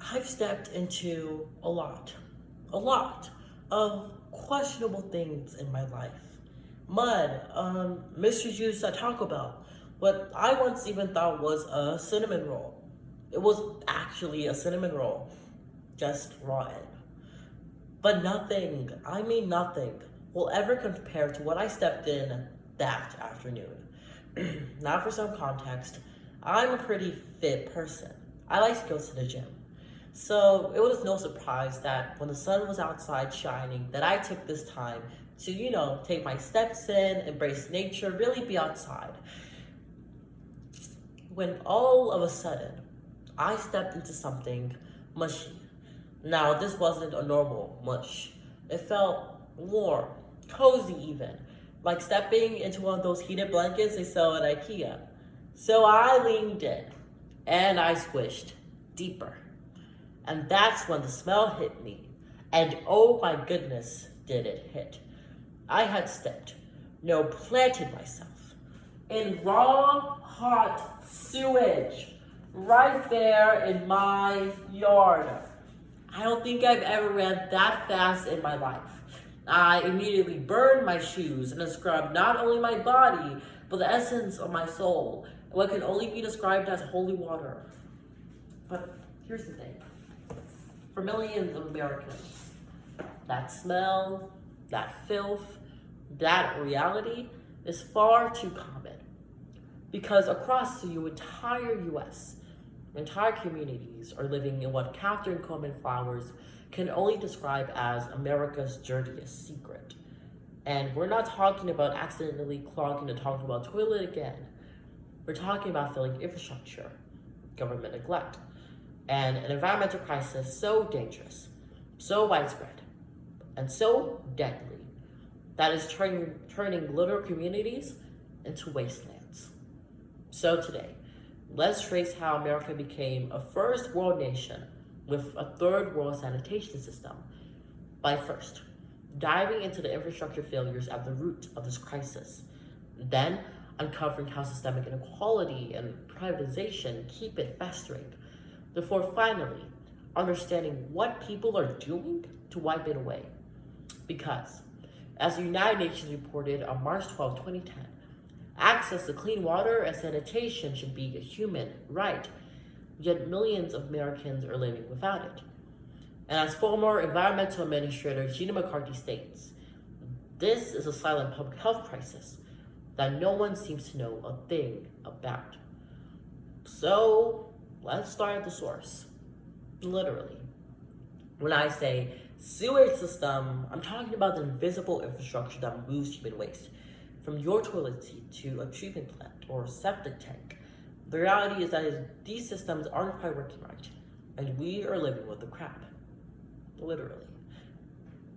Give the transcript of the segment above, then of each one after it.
I've stepped into a lot of questionable things in my life. Mud, mystery juice at Taco Bell, what I once even thought was a cinnamon roll. It was actually a cinnamon roll, just rotten. But nothing, I mean nothing, will ever compare to what I stepped in that afternoon. Now, for some context, I'm a pretty fit person. I like to go to the gym. So it was no surprise that when the sun was outside shining, that I took this time to, take my steps in, embrace nature, really be outside. When all of a sudden, I stepped into something mushy. Now, this wasn't a normal mush. It felt warm, cozy even, like stepping into one of those heated blankets they sell at IKEA. So I leaned in, and I squished deeper. And that's when the smell hit me. And oh my goodness, did it hit. I had stepped, no, planted myself in raw, hot sewage right there in my yard. I don't think I've ever ran that fast in my life. I immediately burned my shoes and scrubbed not only my body, but the essence of my soul, what can only be described as holy water. But here's the thing. For millions of Americans, that smell, that filth, that reality is far too common. Because across the entire US, entire communities are living in what Catherine Coleman Flowers can only describe as America's dirtiest secret. And we're not talking about accidentally clogging the talking about toilet again. We're talking about failing infrastructure, government neglect, and an environmental crisis so dangerous, so widespread, and so deadly that is turning little communities into wastelands. So today, let's trace how America became a first world nation with a third world sanitation system by first diving into the infrastructure failures at the root of this crisis, then uncovering how systemic inequality and privatization keep it festering, before finally understanding what people are doing to wipe it away. Because, as the United Nations reported on March 12, 2010, access to clean water and sanitation should be a human right, yet millions of Americans are living without it. And as former environmental administrator Gina McCarthy states, this is a silent public health crisis that no one seems to know a thing about. So, let's start at the source. Literally. When I say sewage system, I'm talking about the invisible infrastructure that moves human waste from your toilet seat to a treatment plant or septic tank. The reality is that these systems aren't quite working right, and we are living with the crap. Literally.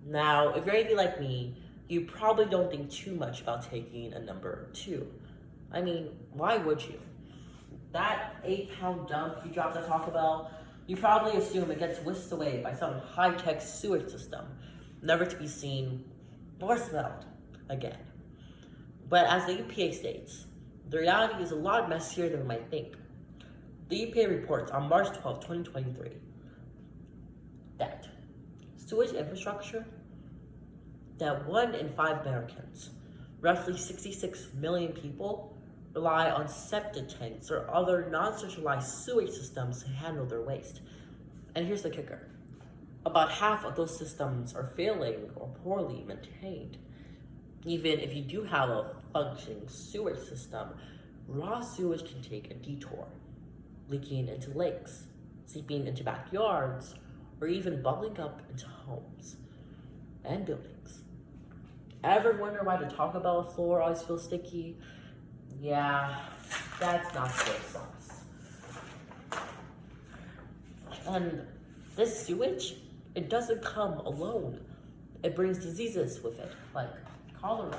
Now, if you're anything like me, you probably don't think too much about taking a number 2. I mean, why would you? That 8-pound dump you dropped at Taco Bell, you probably assume it gets whisked away by some high-tech sewage system, never to be seen or smelled again. But as the EPA states, the reality is a lot messier than we might think. The EPA reports on March 12, 2023, that sewage infrastructure, that 1 in 5 Americans, roughly 66 million people, rely on septic tanks or other non-centralized sewage systems to handle their waste. And here's the kicker. About half of those systems are failing or poorly maintained. Even if you do have a functioning sewage system, raw sewage can take a detour, leaking into lakes, seeping into backyards, or even bubbling up into homes and buildings. Ever wonder why the Taco Bell floor always feels sticky? Yeah, that's not good sauce. And this sewage, it doesn't come alone. It brings diseases with it, like cholera,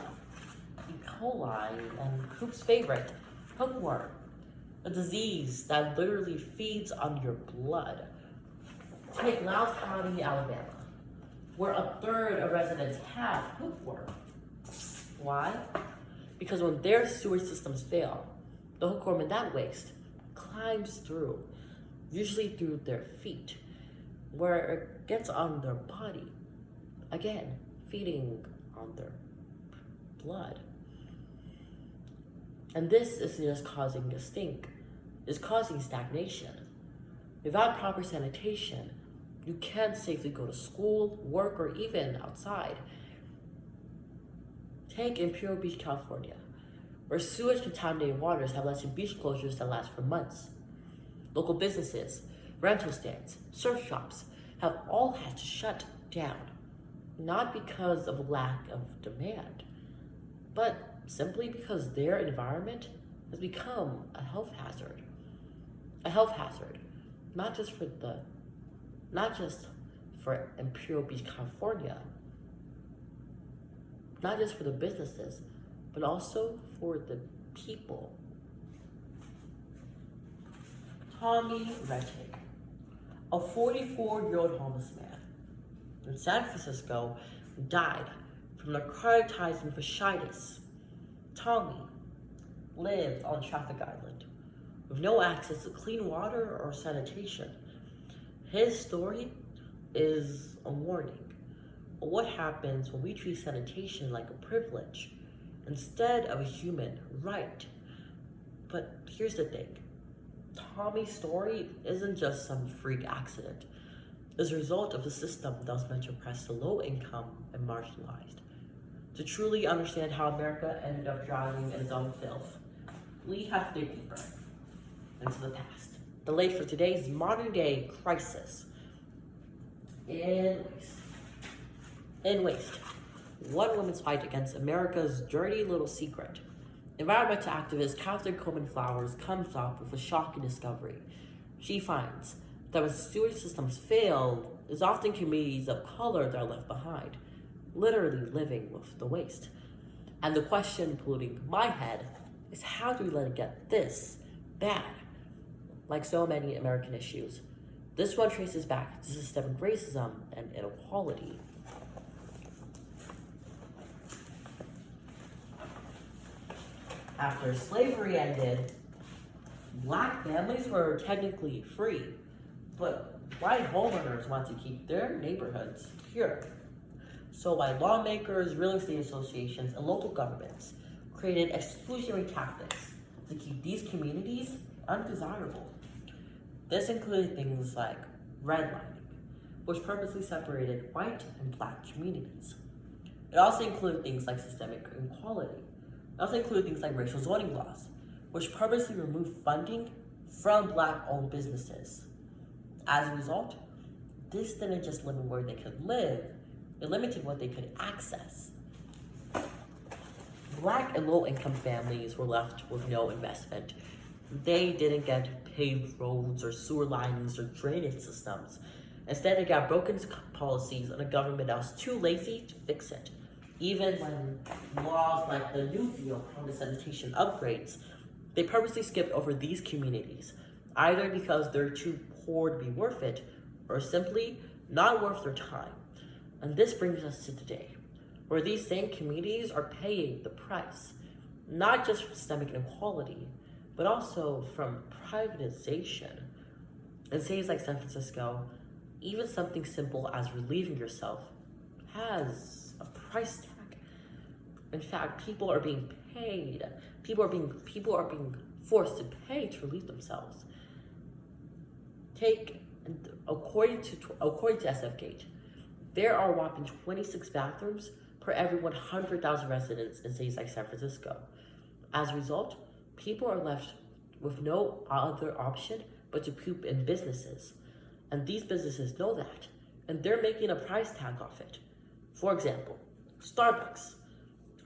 E. coli, and Coop's favorite, hookworm, a disease that literally feeds on your blood. Take Loudoun County, Alabama, where a third of residents have hookworm. Why? Because when their sewage systems fail, the hookworm in that waste climbs through, usually through their feet, where it gets on their body, again, feeding on their blood. And this isn't just causing a stink, it's causing stagnation. Without proper sanitation, you can't safely go to school, work, or even outside. Take Imperial Beach, California, where sewage contaminated waters have led to beach closures that last for months. Local businesses, rental stands, surf shops have all had to shut down, not because of lack of demand, but simply because their environment has become a health hazard. A health hazard, not just for Imperial Beach, California, not just for the businesses, but also for the people. Tommy Rettig, a 44-year-old homeless man in San Francisco, died from necrotizing fasciitis. Tommy lived on a traffic island with no access to clean water or sanitation. His story is a warning of what happens when we treat sanitation like a privilege instead of a human right. But here's the thing. Tommy's story isn't just some freak accident. It's a result of a system that was meant to oppress the low income and marginalized. To truly understand how America ended up drowning in its own filth, we have to dig deeper into the past. The late for today's modern day crisis in waste. One woman's fight against America's dirty little secret. Environmental activist Catherine Coleman Flowers comes up with a shocking discovery. She finds that when sewage systems fail, it's often communities of color that are left behind, literally living with the waste. And the question polluting my head is, how do we let it get this bad? Like so many American issues, this one traces back to systemic racism and inequality. After slavery ended, Black families were technically free, but white homeowners want to keep their neighborhoods pure. So white lawmakers, real estate associations, and local governments created exclusionary tactics to keep these communities undesirable. This included things like redlining, which purposely separated white and Black communities. It also included things like systemic inequality. It also included things like racial zoning laws, which purposely removed funding from Black-owned businesses. As a result, this didn't just limit where they could live, it limited what they could access. Black and low-income families were left with no investment. They didn't get paved roads or sewer lines or drainage systems. Instead, they got broken policies and a government that was too lazy to fix it. Even when laws like the New Deal promised sanitation upgrades, they purposely skipped over these communities, either because they're too poor to be worth it, or simply not worth their time. And this brings us to today, where these same communities are paying the price, not just from systemic inequality, but also from privatization. In cities like San Francisco, even something simple as relieving yourself has a price tag. In fact, people are being paid. People are being forced to pay to relieve themselves. According to SFGate, there are a whopping 26 bathrooms per every 100,000 residents in cities like San Francisco. As a result, people are left with no other option but to poop in businesses. And these businesses know that, and they're making a price tag off it. For example, Starbucks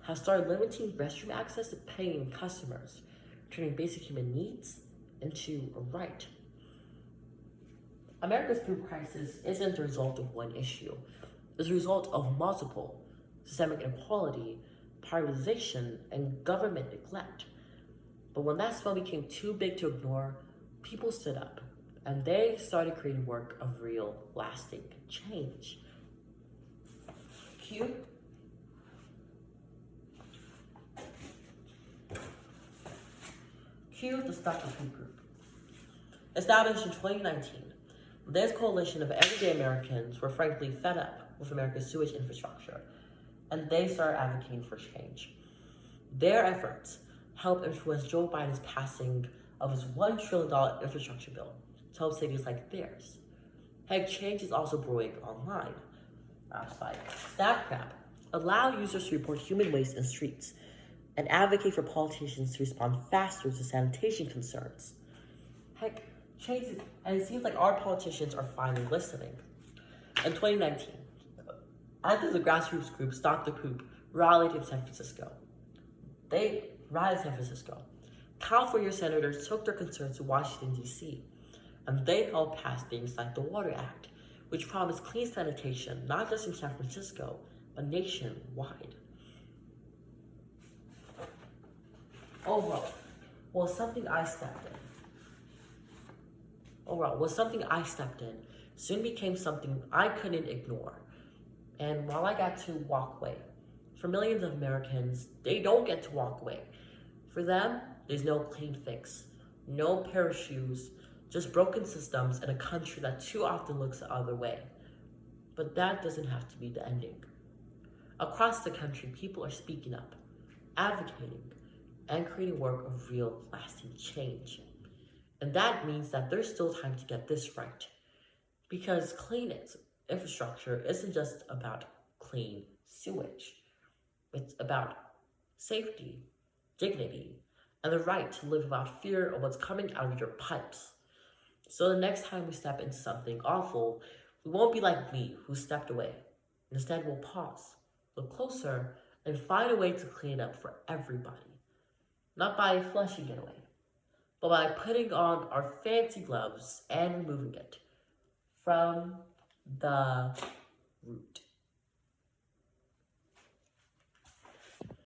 has started limiting restroom access to paying customers, turning basic human needs into a right. America's food crisis isn't the result of one issue. It's a result of multiple: systemic inequality, privatization, and government neglect. But when that smell became too big to ignore, people stood up, and they started creating work of real, lasting change. Cue the Stop the Food Group. Established in 2019, This coalition of everyday Americans were frankly fed up with America's sewage infrastructure, and they started advocating for change. Their efforts helped influence Joe Biden's passing of his $1 trillion infrastructure bill to help cities like theirs. Heck, change is also brewing online. Apps like Snapcrap allow users to report human waste in streets and advocate for politicians to respond faster to sanitation concerns. Heck, change is, and it seems like our politicians are finally listening. In 2019, after the grassroots group Stop the Poop rallied in San Francisco, California senators took their concerns to Washington, D.C., and they helped pass things like the Water Act, which promised clean sanitation not just in San Francisco, but nationwide. Overall, was something I stepped in soon became something I couldn't ignore. And while I got to walk away, for millions of Americans, they don't get to walk away. For them, there's no clean fix, no pair of shoes, just broken systems and a country that too often looks the other way. But that doesn't have to be the ending. Across the country, people are speaking up, advocating, and creating work of real, lasting change. And that means that there's still time to get this right. Because clean infrastructure isn't just about clean sewage. It's about safety, dignity, and the right to live without fear of what's coming out of your pipes. So the next time we step into something awful, we won't be like me, who stepped away. Instead, we'll pause, look closer, and find a way to clean it up for everybody. Not by flushing it away, but by putting on our fancy gloves and removing it from the root.